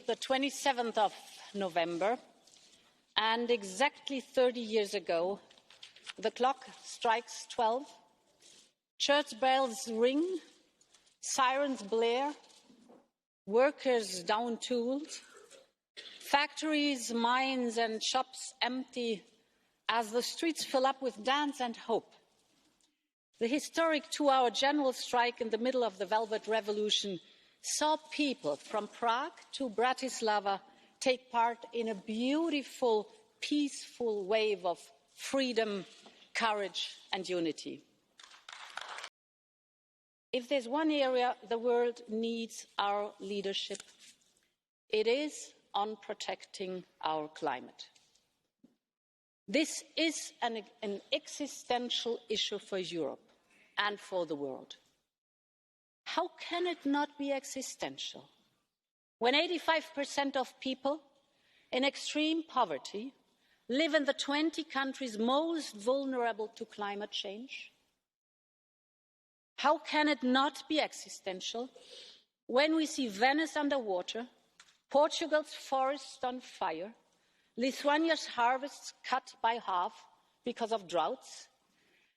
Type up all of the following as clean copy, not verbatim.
the 27th of November, and exactly 30 years ago, the clock strikes 12, church bells ring, sirens blare, workers down tools, factories, mines and shops empty as the streets fill up with dance and hope. The historic 2-hour general strike in the middle of the Velvet Revolution saw people from Prague to Bratislava take part in a beautiful, peaceful wave of freedom, courage and unity. If there's one area the world needs our leadership, it is on protecting our climate. This is an existential issue for Europe and for the world. How can it not be existential when 85% of people in extreme poverty live in the 20 countries most vulnerable to climate change? How can it not be existential when we see Venice underwater, Portugal's forests on fire, Lithuania's harvests cut by half because of droughts?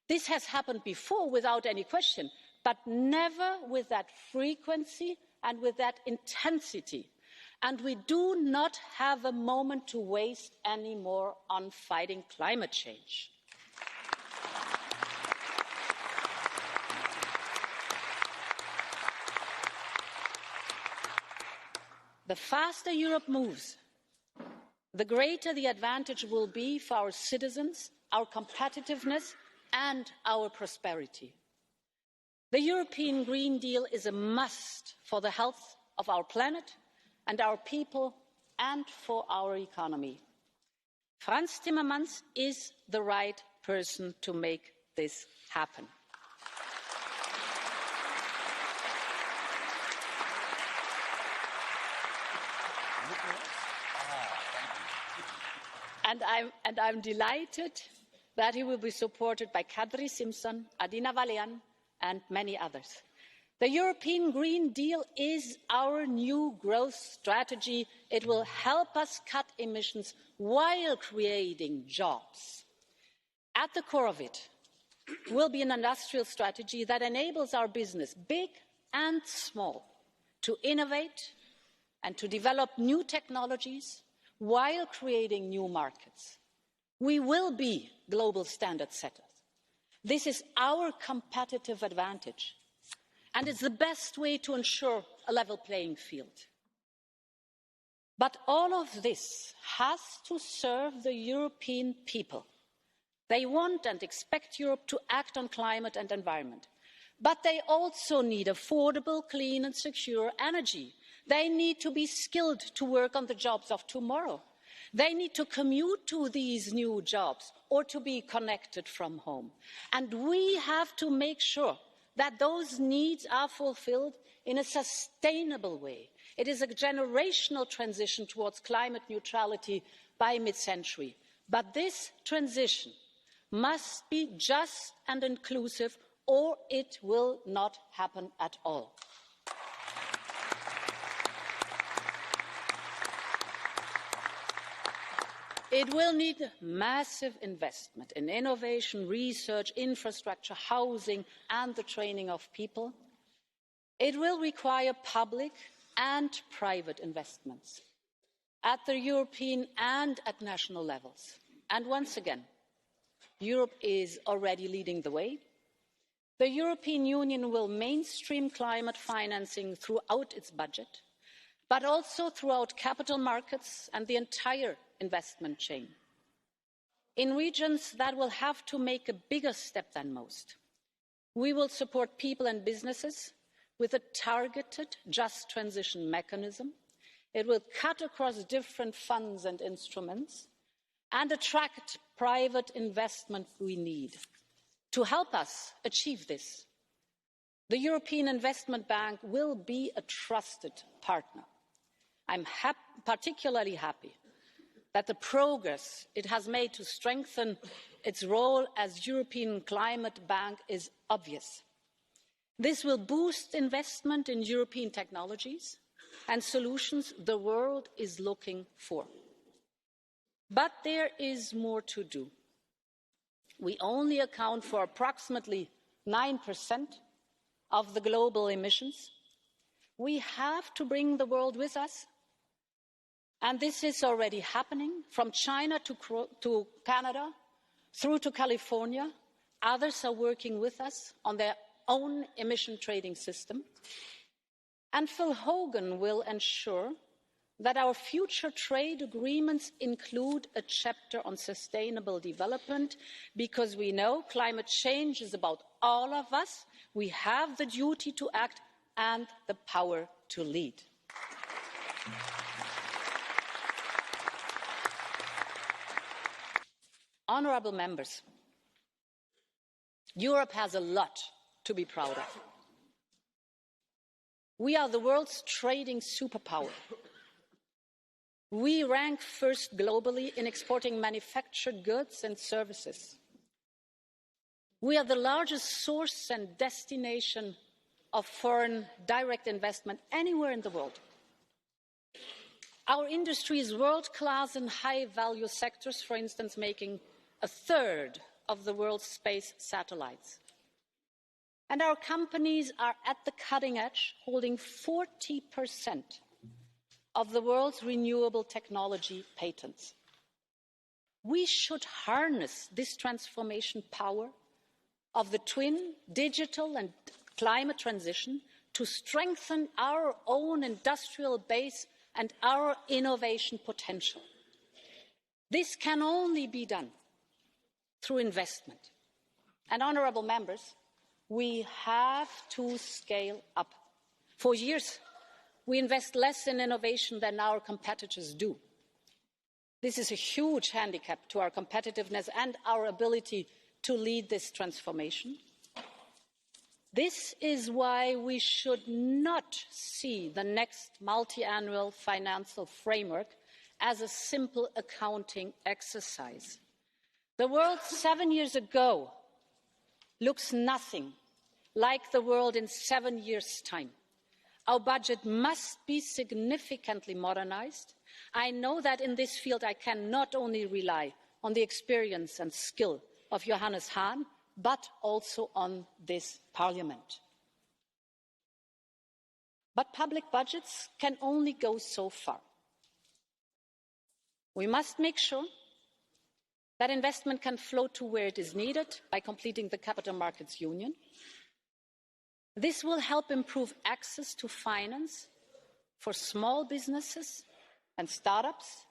This has happened before without any question, but never with that frequency and with that intensity. And we do not have a moment to waste anymore on fighting climate change. The faster Europe moves, the greater the advantage will be for our citizens, our competitiveness and our prosperity. The European Green Deal is a must for the health of our planet and our people and for our economy. Frans Timmermans is the right person to make this happen. And I'm delighted that he will be supported by Kadri Simpson, Adina Valean and many others. The European Green Deal is our new growth strategy. It will help us cut emissions while creating jobs. At the core of it will be an industrial strategy that enables our business, big and small, to innovate and to develop new technologies while creating new markets. We will be global standard setters. This is our competitive advantage, and it's the best way to ensure a level playing field. But all of this has to serve the European people. They want and expect Europe to act on climate and environment. But they also need affordable, clean and secure energy. They need to be skilled to work on the jobs of tomorrow. They need to commute to these new jobs or to be connected from home. And we have to make sure that those needs are fulfilled in a sustainable way. It is a generational transition towards climate neutrality by mid-century. But this transition must be just and inclusive, or it will not happen at all. It will need massive investment in innovation, research, infrastructure, housing and the training of people. It will require public and private investments at the European and at national levels. And once again, Europe is already leading the way. The European Union will mainstream climate financing throughout its budget, but also throughout capital markets and the entire investment chain. In regions that will have to make a bigger step than most, we will support people and businesses with a targeted just transition mechanism. It will cut across different funds and instruments and attract private investment we need. To help us achieve this, the European Investment Bank will be a trusted partner. I'm particularly happy that the progress it has made to strengthen its role as European Climate Bank is obvious. This will boost investment in European technologies and solutions the world is looking for. But there is more to do. We only account for approximately 9% of the global emissions. We have to bring the world with us. And this is already happening, from China to Canada, through to California. Others are working with us on their own emission trading system. And Phil Hogan will ensure that our future trade agreements include a chapter on sustainable development, because we know climate change is about all of us. We have the duty to act and the power to lead. Honourable members, Europe has a lot to be proud of. We are the world's trading superpower. We rank first globally in exporting manufactured goods and services. We are the largest source and destination of foreign direct investment anywhere in the world. Our industry is world-class in high-value sectors, for instance, making a third of the world's space satellites. And our companies are at the cutting edge, holding 40% of the world's renewable technology patents. We should harness this transformation power of the twin digital and climate transition to strengthen our own industrial base and our innovation potential. This can only be done through investment. And honourable members, we have to scale up. For years, we invest less in innovation than our competitors do. This is a huge handicap to our competitiveness and our ability to lead this transformation. This is why we should not see the next multi-annual financial framework as a simple accounting exercise. The world 7 years ago looks nothing like the world in 7 years' time. Our budget must be significantly modernised. I know that in this field I can not only rely on the experience and skill of Johannes Hahn, but also on this Parliament. But public budgets can only go so far. We must make sure that investment can flow to where it is needed by completing the Capital Markets Union. This will help improve access to finance for small businesses and startups,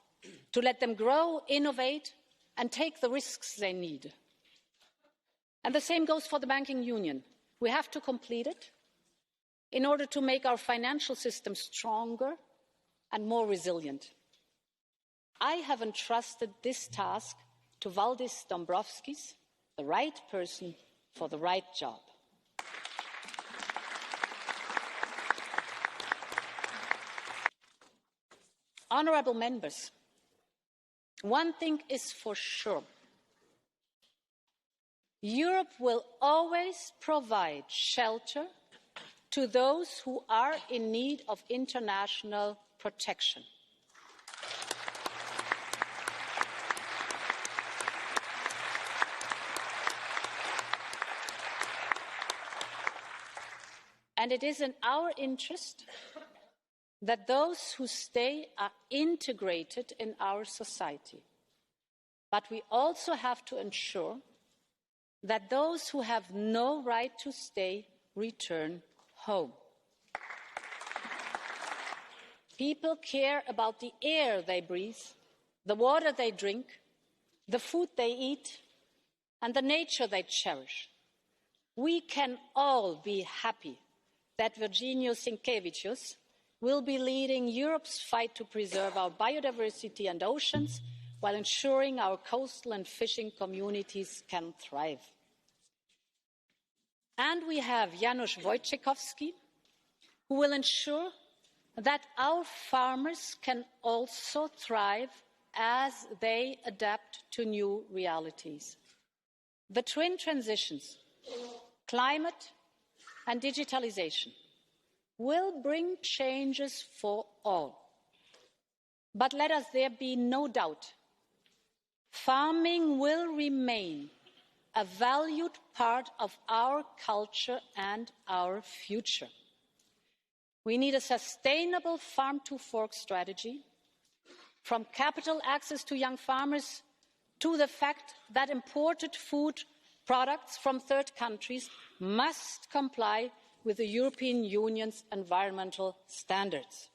to let them grow, innovate, and take the risks they need. And the same goes for the banking union. We have to complete it in order to make our financial system stronger and more resilient. I have entrusted this task to Valdis Dombrovskis, the right person for the right job. Honourable members, one thing is for sure. Europe will always provide shelter to those who are in need of international protection. And it is in our interest that those who stay are integrated in our society. But we also have to ensure that those who have no right to stay return home. People care about the air they breathe, the water they drink, the food they eat, and the nature they cherish. We can all be happy that Virginijus Sinkevičius will be leading Europe's fight to preserve our biodiversity and oceans while ensuring our coastal and fishing communities can thrive. And we have Janusz Wojciechowski, who will ensure that our farmers can also thrive as they adapt to new realities. The twin transitions, climate and digitalisation, will bring changes for all. But let there be no doubt, farming will remain a valued part of our culture and our future. We need a sustainable farm-to-fork strategy, from capital access to young farmers to the fact that imported food products from third countries must comply with the European Union's environmental standards.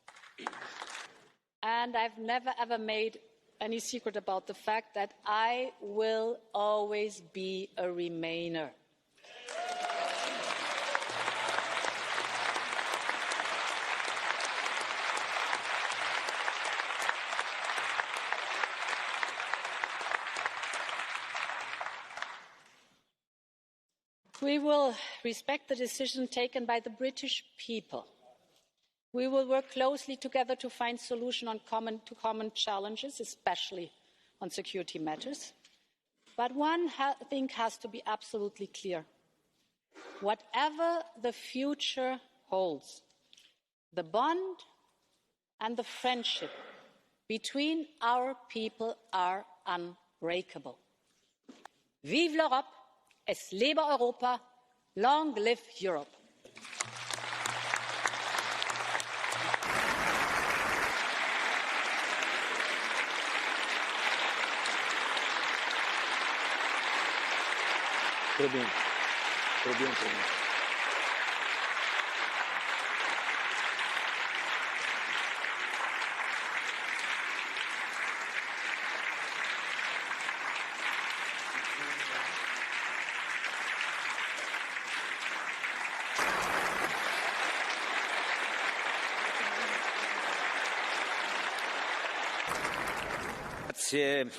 And I've never ever made any secret about the fact that I will always be a Remainer. We will respect the decision taken by the British people. We will work closely together to find solutions to common challenges, especially on security matters. But one thing has to be absolutely clear. Whatever the future holds, the bond and the friendship between our people are unbreakable. Vive l'Europe! Es lebe Europa! Long live Europe! Très bien. Très bien, très bien. Grazie.